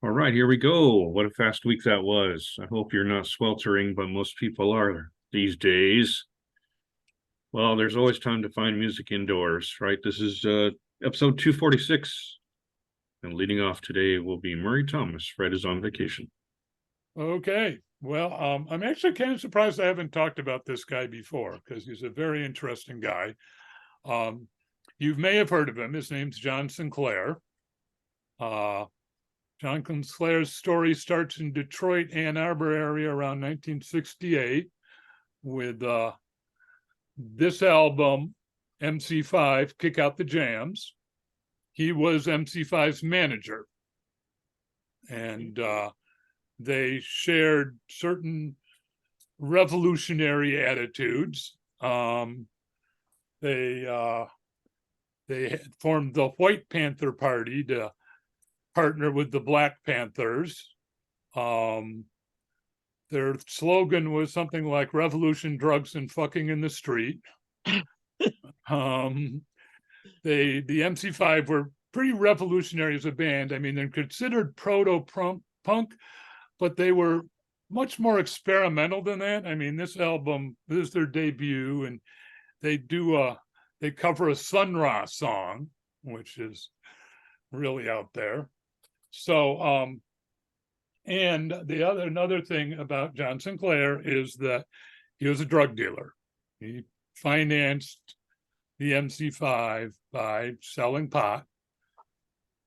All right, here we go. What a fast week that was. I hope you're not sweltering, but most people are these days. Well, there's always time to find music indoors, right? This is episode 246. And leading off today will be Murray Thomas. Fred is on vacation. Okay. Well, I'm actually kind of surprised I haven't talked about this guy before because he's a very interesting guy. You may have heard of him. His name's John Sinclair. John Sinclair's story starts in Detroit, Ann Arbor area around 1968 with this album, MC5, Kick Out the Jams. He was MC5's manager. And they shared certain revolutionary attitudes. They had formed the White Panther Party to partner with the Black Panthers. Their slogan was something like "Revolution, Drugs, and Fucking in the Street." The MC5 were pretty revolutionary as a band. I mean, they're considered proto-punk, but they were much more experimental than that. I mean, this album, this is their debut, and they cover a Sun Ra song, which is really out there. So, and another thing about John Sinclair is that he was a drug dealer. He financed the MC5 by selling pot.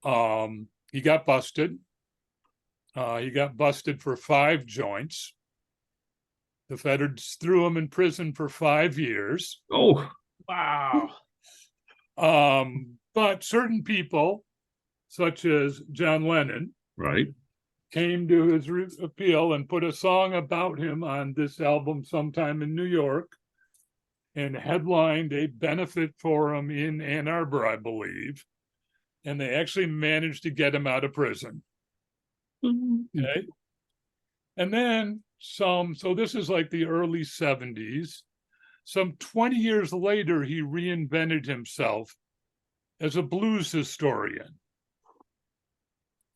He got busted. He got busted for 5 joints. The feds threw him in prison for 5 years. Oh, wow. But certain people, such as John Lennon, right, came to his appeal and put a song about him on this album sometime in New York and headlined a benefit for him in Ann Arbor, I believe. And they actually managed to get him out of prison. Okay. And then so this is like the early 70s. Some 20 years later, he reinvented himself as a blues historian.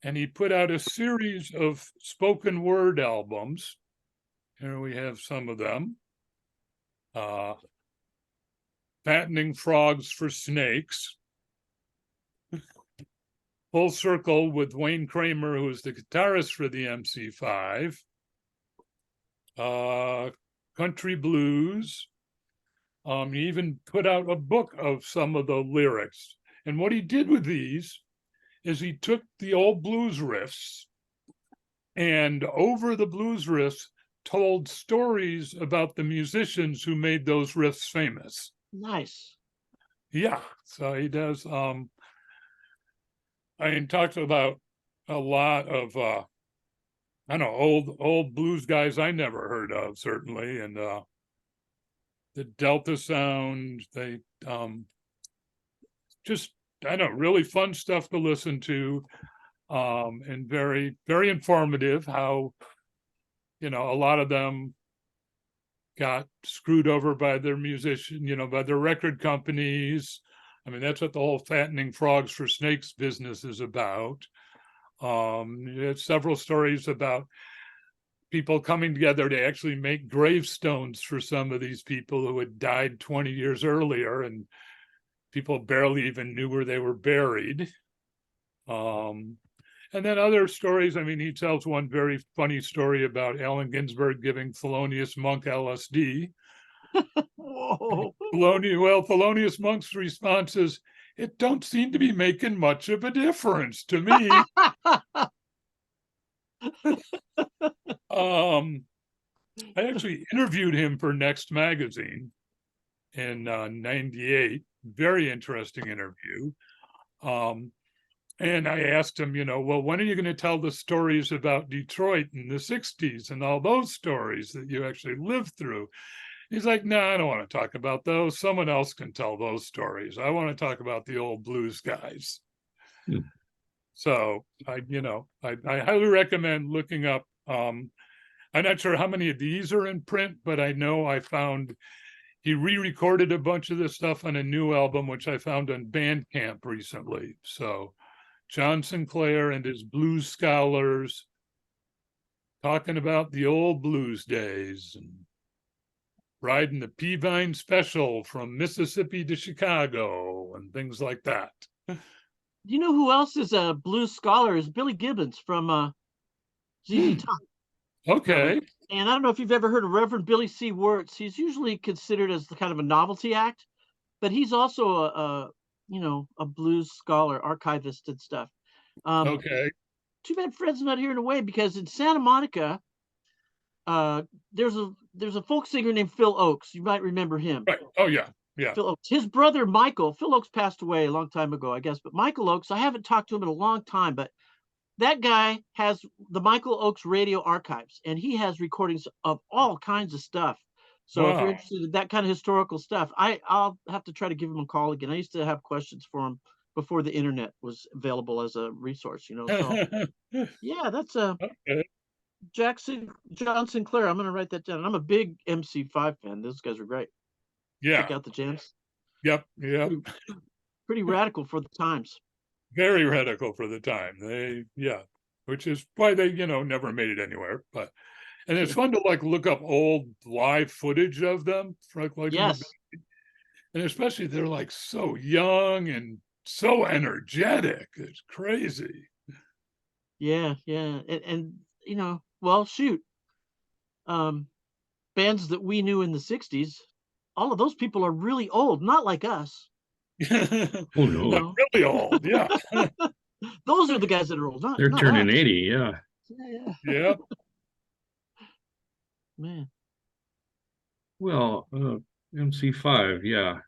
And he put out a series of spoken word albums. Here we have some of them. Fattening Frogs for Snakes. Full Circle with Wayne Kramer, who was the guitarist for the MC5. Country Blues. He even put out a book of some of the lyrics. And what he did with these is he took the old blues riffs and over the blues riffs told stories about the musicians who made those riffs famous. Nice. Yeah, so he does. I talked about a lot of I don't know, old blues guys I never heard of, certainly, and the Delta Sound. They just, I don't know, really fun stuff to listen to, and very, very informative. How, a lot of them got screwed over by their by their record companies. I mean, that's what the whole Fattening Frogs for Snakes business is about. There's several stories about people coming together to actually make gravestones for some of these people who had died 20 years earlier, and people barely even knew where they were buried. And then other stories. I mean, he tells one very funny story about Allen Ginsberg giving Thelonious Monk LSD. Whoa. Thelonious Monk's response is, "It don't seem to be making much of a difference to me." I actually interviewed him for Next Magazine in '98. Very interesting interview. And I asked him, well, when are you going to tell the stories about Detroit in the 60s and all those stories that you actually lived through? He's like, no, I don't want to talk about those. Someone else can tell those stories. I want to talk about the old blues guys. So I highly recommend looking up. I'm not sure how many of these are in print, but I know I found he re-recorded a bunch of this stuff on a new album, which I found on Bandcamp recently. So John Sinclair and his blues scholars talking about the old blues days and riding the Peavine Special from Mississippi to Chicago and things like that. You know who else is a blues scholar? Is Billy Gibbons from ZZ Top. Okay. And I don't know if you've ever heard of Reverend Billy C. Wirtz. He's usually considered as the kind of a novelty act, but he's also a blues scholar, archivist and stuff. Okay. Too bad Fred's not here in a way, because in Santa Monica, there's a folk singer named Phil Oakes. You might remember him. Right. Oh yeah. Yeah. Phil Oakes. His brother Michael. Phil Oakes passed away a long time ago, I guess. But Michael Oakes, I haven't talked to him in a long time, but that guy has the Michael Oakes radio archives, and he has recordings of all kinds of stuff. So if you're Wow. interested in that kind of historical stuff, I'll have to try to give him a call again. I used to have questions for him before the internet was available as a resource, So yeah, that's Okay. John Sinclair. I'm gonna write that down. I'm a big MC5 fan. Those guys are great. Check Yeah. out the jams. Yep. Yep. Pretty radical for the times. Very radical for the time. Which is why they, never made it anywhere. But and it's fun to look up old live footage of them. Yes. And especially they're so young and so energetic. It's crazy. Yeah. And well, shoot. Bands that we knew in the 60s, all of those people are really old, not like us. Oh no, Really old. Yeah. Those are the guys that are old. they're not turning us. 80. Yeah. Yeah. Yeah. Man. Well, MC5, yeah.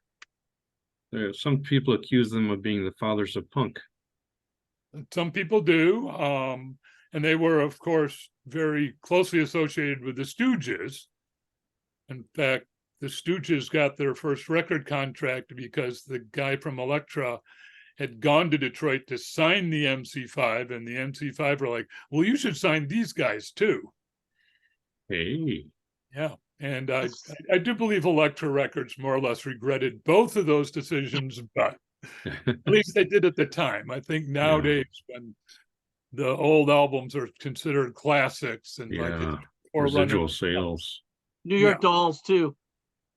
Some people accuse them of being the fathers of punk. Some people do. And they were, of course, very closely associated with the Stooges. In fact, the Stooges got their first record contract because the guy from Elektra had gone to Detroit to sign the MC5, and the MC5 were like, well, you should sign these guys too. Hey. Yeah. And I do believe Elektra Records more or less regretted both of those decisions, but at least they did at the time. I think nowadays, when the old albums are considered classics and Yeah. or Residual sales. New York Dolls too.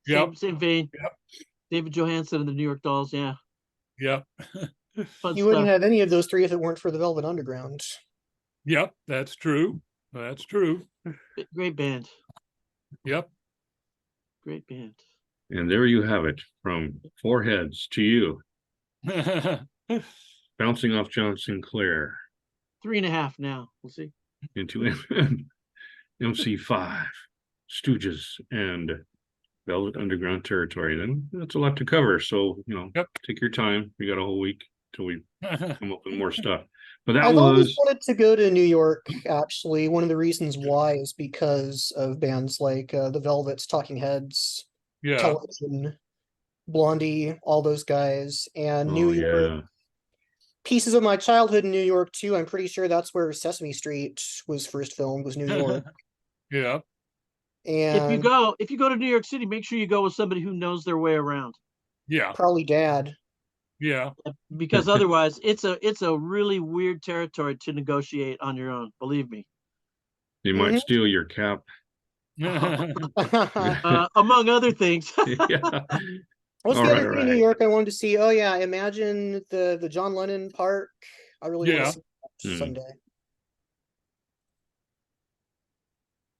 Yep. Same vein. Yep. David Johansen and the New York Dolls. Yeah. Yep. Fun You wouldn't stuff. have any of those three if it weren't for the Velvet Underground. Yep. That's true. That's true. Great band. Yep. Great band. And there you have it, from Foreheads to you, bouncing off John Sinclair 3.5 now. We'll see. into MC5, Stooges, and Velvet Underground territory. Then that's a lot to cover. So, Yep. take your time. We got a whole week till we come up with more stuff. But that I've always was, wanted to go to New York, actually. One of the reasons why is because of bands like the Velvets, Talking Heads, Yeah. Television, Blondie, all those guys. And oh New York, yeah, pieces of my childhood in New York, too. I'm pretty sure that's where Sesame Street was first filmed, was New York. Yeah. And If you go to New York City, make sure you go with somebody who knows their way around, Yeah. probably Dad. Yeah. because otherwise it's a really weird territory to negotiate on your own. Believe me. they might steal your cap. Among other things. Yeah. What's All the other right, thing in New right. York I wanted to see? Oh yeah, imagine the John Lennon Park. I really want to see that someday.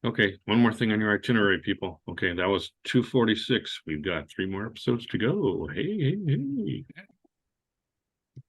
Okay, one more thing on your itinerary, people. Okay, that was 246. We've got 3 more episodes to go. Hey.